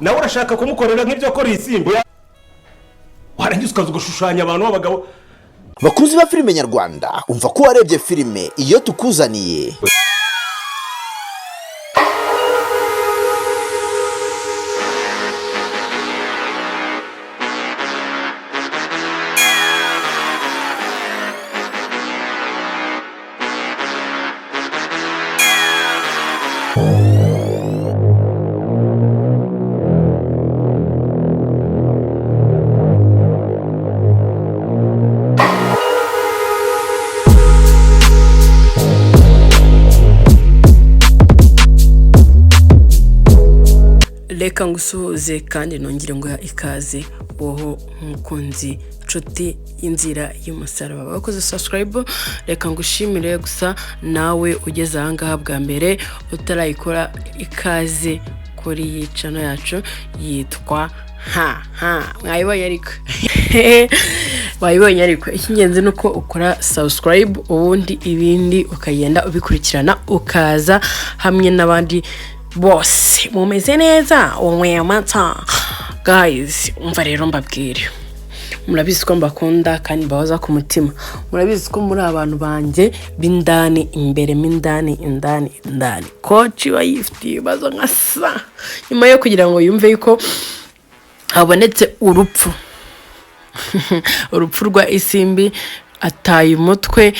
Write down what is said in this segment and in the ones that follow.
nawe urashaka kumukorera nk'ibyo akora isimbo warangiza ukaza gushushanya abantu b'abagabo. Bakuzi ba filime nyarwanda umva ko warebye filime iyo tukuzaniye reka ngusuhuze kandi nongere ngo ikaze woho mukunzi nshuti Inzira y'umusaraba bakoze subscribe. Reka ngushimire gusa nawe ugeze aha ngaha bwa mbere utarayikora ikaze kuri iyi channel yacu yitwa mwayibonye ariko ikingenzi nuko ukora subscribe ubundi ibindi ukagenda ubikurikirana ukaza hamwe n'abandi bose mumeze neza umwe amata. Guys, umva rero mbabwire, murabizi ko mbakunda kandi bahoza ku mutima, murabizi ko muri abantu banje bindani imbere indani coach bayifitiye ibibazo nkasa nyuma yo kugira ngo yumve yuko habonetse urupfu urupfu rwa isimbi ataye umutwe,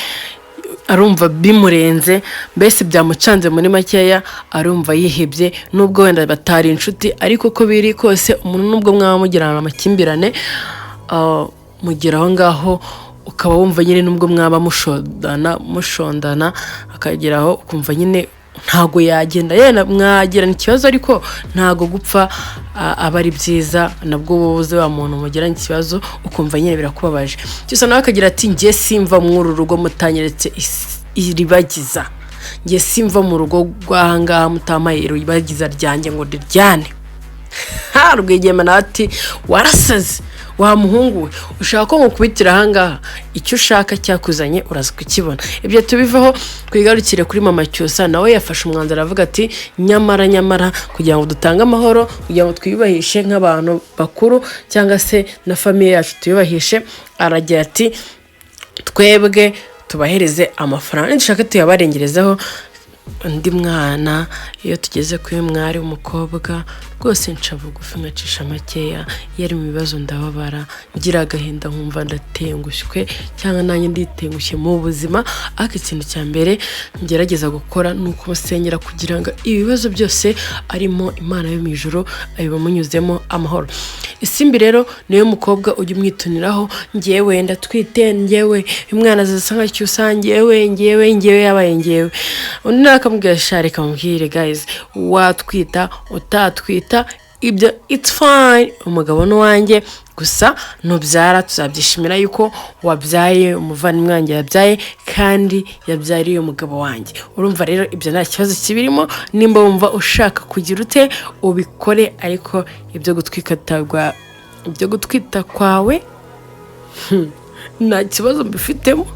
arumva bimurenze, mbese byamucanze muri makeya, arumva yihebye nubwo wenda batari inshuti, ariko ko biri kose umuntu nubwo mwaba mugirana amakimbirane mugeraho ngaho ukaba wumva nyine nubwo mwaba mushondana akageraho ukumva nyine ntago yagenda yena mwagirana ikibazo ariko ntago gupfa abari byiza, nabwo bubuze wa muntu mugirana ikibazo ukumva nyine birakubabaje. Cyose nawe akagira ati ngiye simva mu rugo mutanyeretse iribagiza, ngiye simva mu rugo rw'ahangaha mutamaye iribagiza ryanjye ngo ndiryane. Rwigema nati warasaze wa muhungu we, ushaka ko ngukubitira ahangaha, icyo ushaka cyakuzanye uraza kukibona. Ibyo tubivaho twigarukire kuri mama Cyusa, nawe yafashe umwanzuro avuga ati nyamara kugira ngo dutange amahoro, kugira ngo twiyubahishe nk'abantu bakuru cyangwa se na famille yacu tuyubahishe, aragira ati twebwe tubahereze amafaranga dushaka tuyabarengerezaho. Undi mwana iyo tugeze kuri mwari w'umukobwa rwose nca bugufi nkacisha makeya, yari mu bibazo ndababara, ngira agahinda nkumva ndatengushywe cyangwa nanjye nditengushye mu buzima. Ariko ikintu cya mbere ngerageza gukora ni ukumusengera kugira ngo ibibazo byose arimo Imana yo mu ijuru abibamunyuzemo amahoro. Isimbi rero niyo mukobwa ujya umwituniraho, ngewe ndatwite, ngewe umwana azasa nka Cyusa, ngewe yabaye ngewe. Undi nakamubwira shareka mubwire guys, watwita utatwita ibyo it's fine, umugabo n'uwanjye gusa nubyara tuzabyishimira yuko wabyaye umuvandimwe wanjye yabyaye kandi yabyariye umugabo wanjye. Urumva rero ibyo nta kibazo kibirimo, nimba wumva ushaka kugira ute ubikore, ariko ibyo gutwita kwawe nta kibazo mbifitemo,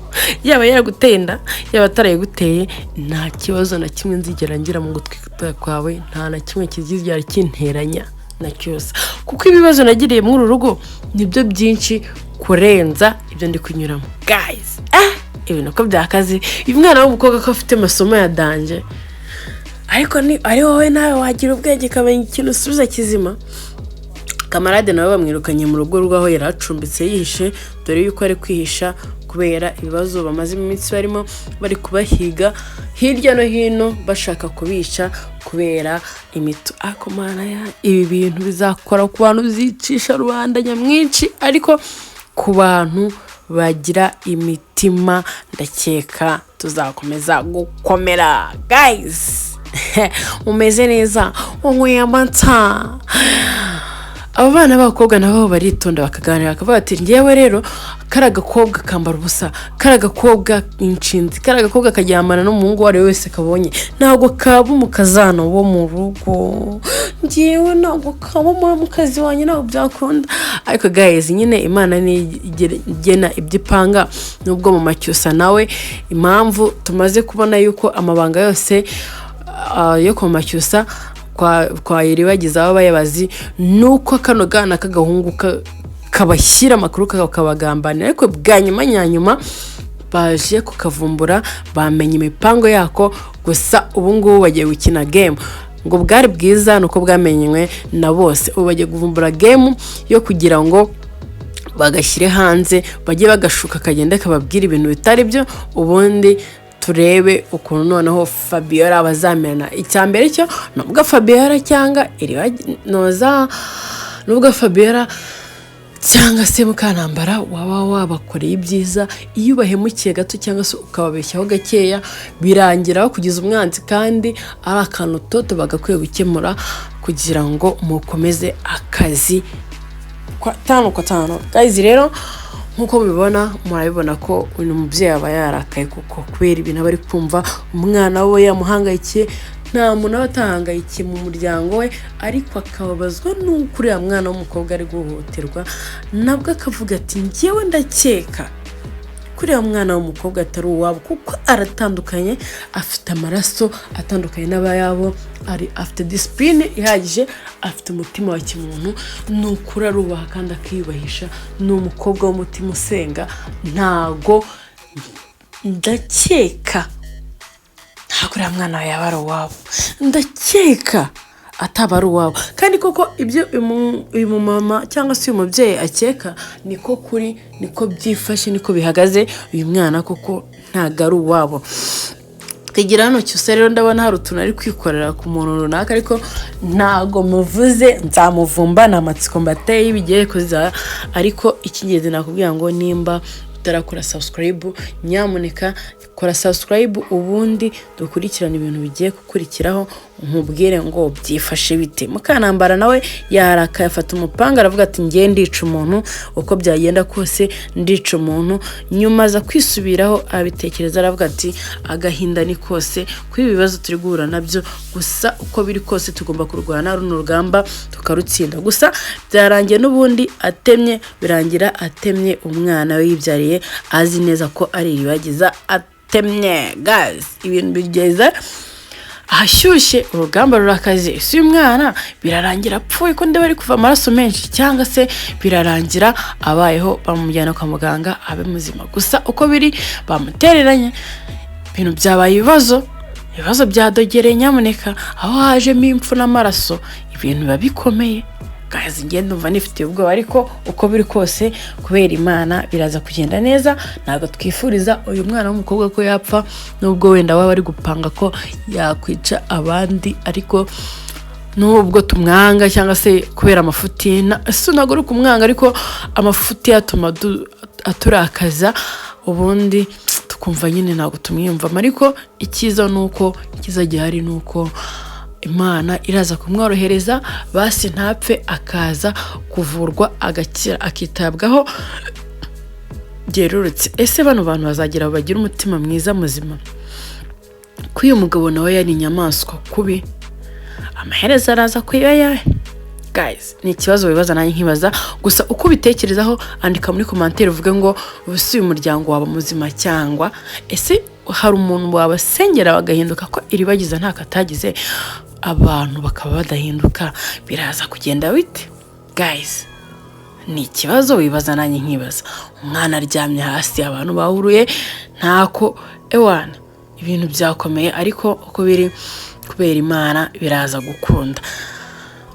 yaba yaraguteye inda yaba atarayiguteye, nta kibazo na kimwe nzigera ngira mu gutwita kwawe, nta na kimwe kizigera kinteranya na cyose, kuko ibibazo nagiriye muri rugo nibyo byinshi kurenza ibyo ndi kunyuramo. Guys, ibintu ko byakaze, uyu mwana w'umukobwa ko afite amasomo ya danje, ariko ni ari wowe nawe wagira ubwenge kamenya ikintu usubiza kizima. Camarade nawe bamwirukanye mu rugo rwaho yaracumbitse yihishe, dore yuko ari kwihisha kubera ibibazo bamaze iminsi barimo bari kubahiga hirya no hino bashaka kubica kubera imitu. Ako mana ya ibi bintu bizakora ku bantu zicisha rubanda nyamwinshi, ariko ku bantu bagira imitima ndakeka tuzakomeza gukomera. Guys, umeze neza, unyweye amata. Abana b'abakobwa nabo baritonda bakaganira bakavuga ati ngewe rero karagakobwa kambara ubusa, karagakobwa inshinzi, karagakobwa kajyamana n'umuhungu wari wese kabonye, ntago kaba umukazana wo mu rugo, ngewe ntago kaba mu kazi wanjye ntago byakunda. Ariko guys, nyine Imana ni igena ibyipanga, nubwo mu Macyusa nawe impamvu tumaze kubona yuko amabanga yose yo ku Macyusa kwa iribagiza abayabazi nuko kano gana kagahungu kabashyira amakuru kabagambanira ariko bwa nyuma baje kukavumbura bamenye imipango yako gusa ubu ngubu bagiye gukina game ngo bwari bwiza nuko bwamenywe na bose ubu bagiye kuvumbura game yo kugira ngo bagashyire hanze bajye bagashuka kagenda kababwira ibintu bitari byo ubundi turebe ukuntu noneho Fabiola bazamerana icyambere cyo nubwo Fabiola cyangwa nubwo Fabiola cyangwa se Mukantambara waba wabakoreye ibyiza iyo ubahemukiye gato cyangwa se ukababeshyaho gakeya birangira kugeza umwanzi kandi ari akantu toto bagakwiye gukemura kugira ngo mukomeze akazi kwa tano guys rero nkuko mubibona murabibona ko uyu mubyeyi aba yarakaye kuko kubera ibintu bari kumva umwana we yamuhangayikiye nta muntu abatangayikiye mu muryango we ariko akababazwa n'uko uriya mwana w'umukobwa ari guhohoterwa nabwo akavuga ati njyewe ndakeka kuriya mwana w'umukobwa atari uwabo kuko aratandukanye afite amaraso atandukanye n'abayabo afite discipline ihagije afite umutima wa kimuntu n'ukuri arubaha kandi akiyubahisha ni umukobwa w'umutima usenga ntago ndakeka kuriya mwana we yaba ari uwabo ndakeka ataba ari uwabo kandi koko ibyo uyu mumama cyangwa se uyu mubyeyi akeka niko kuri niko byifashe niko bihagaze uyu mwana koko ntago ari uwabo kigira hano cyose rero ndabona hari utuntu ari kwikorera ku muntu runaka ariko ntago muvuze nzamuvumba na matsiko mbateye ibigiye kuza ariko ikingenzi nakubwira ngo nimba utarakora subscribe nyamuneka kora subscribe ubundi dukurikirana ibintu bigiye gukurikiraho nkubwire ngo byifashe bite Mukantambara nawe yarakaye afata umupanga aravuga ati ngiye ndica umuntu uko byagenda kose ndica umuntu nyuma za kwisubiraho abitekereza aravuga ati agahinda ni kose kuri ibibazo turi guhura nabyo gusa uko biri kose tugomba kurwana runo rugamba tukarutsinda gusa byarangiye n'ubundi atemye birangira atemye umwana we yibyariye azi neza ko ari iribagiza temye guys ibintu bigeze ahashyushye urugamba rurakaze si umwana birarangira apfuye ko ndabari kuva amaraso menshi cyangwa se birarangira abayeho bamujyana kwa muganga abe muzima gusa uko biri bamutereranye ibintu byabaye ibibazo byadogereye nyamuneka aho hajemo impfu n'amaraso ibintu babikomeye guys ngende umva nifitiye ubwoba ariko uko biri kose kubera Imana biraza kugenda neza ntago twifuriza uyu mwana w'umukobwa ko yapfa nubwo wenda baba bari gupanga ko yakwica abandi ariko nubwo tumwanga cyangwa se kubera amafuti ntago ari kumwanga ariko amafuti yatuma aturakaza ubundi tukumva nyine ntago tumwiyumva ariko icyiza nuko gihari nuko Imana iraza kumworohereza basi ntapfe akaza kuvurwa agakira akitabwaho gerurutse ese bano bantu bazagira bagira umutima mwiza muzima kuyu mugabo nawe yari inyamaswa kubi amaherezo araza kuyaya guys ni ikibazo bibaza nanjye nkibaza gusa uko bitekerezaho andika muri commentaire uvuge ngo ubusi uyu muryango waba muzima cyangwa ese hari umuntu wabasengera bagahinduka ko iribagiza nta katagize abantu bakaba badahinduka biraza kugenda bite guys ni ikibazo wibaza nanjye nkibaza umwana aryamye hasi abantu bahuruye ntako ewana ibintu byakomeye ariko uko biri kubera Imana biraza gukunda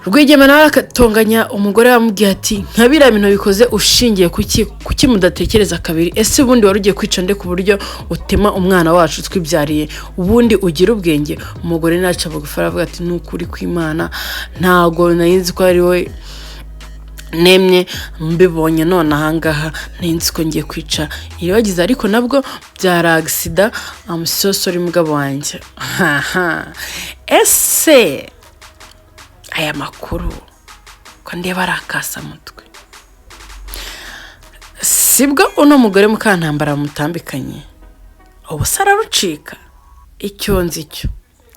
Rwigema nawe akatonganya umugore wamubwiye ati nkabira ibintu bikoze ushingiye kuki mudatekereza kabiri ese ubundi warugiye kwica nde ku buryo utema umwana wacu twibyariye ubundi ugira ubwenge umugore naca bugufara avuga ati nukuri kw'Imana ntago nayinzi ko ari we nemye mbibonye none ahangaha ninzi ko ngiye kwica iribagiza ariko nabwo byara accident amusosori mugabo wanjye ese aya makuru ko ndeba arakasa mutwe sibwo uno mugore Mukantambara mutambikanye ubusara rucika icyo nzicyo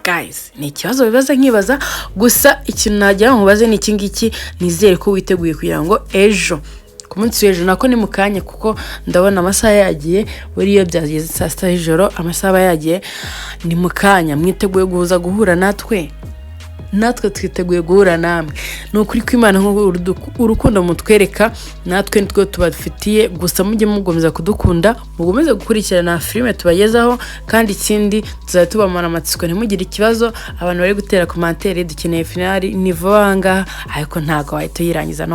guys ni ikibazo bibaza nkibaza gusa ikintu nagira nkubaze ni iki ngiki nizere ko witeguye kugira ngo ejo ku munsi w'ejo nako ni mukanya kuko ndabona amasaha yagiye buriyo byageze saa sita y'ijoro amasaha yagiye ni mukanya mwiteguye guhuza guhura natwe natwe twiteguye guhura namwe. Ni ukuri ko Imana urukundo mutwereka natwe nitwo tubafitiye, gusa mujye mugomeza kudukunda, mugomeze gukurikirana filime tubagezaho, kandi ikindi tuzajya tubamara amatsiko ntimugire ikibazo. Abantu bari gutera commentaire dukeneye finali ni vuba ngaha, ariko ntago wahita uyirangiza.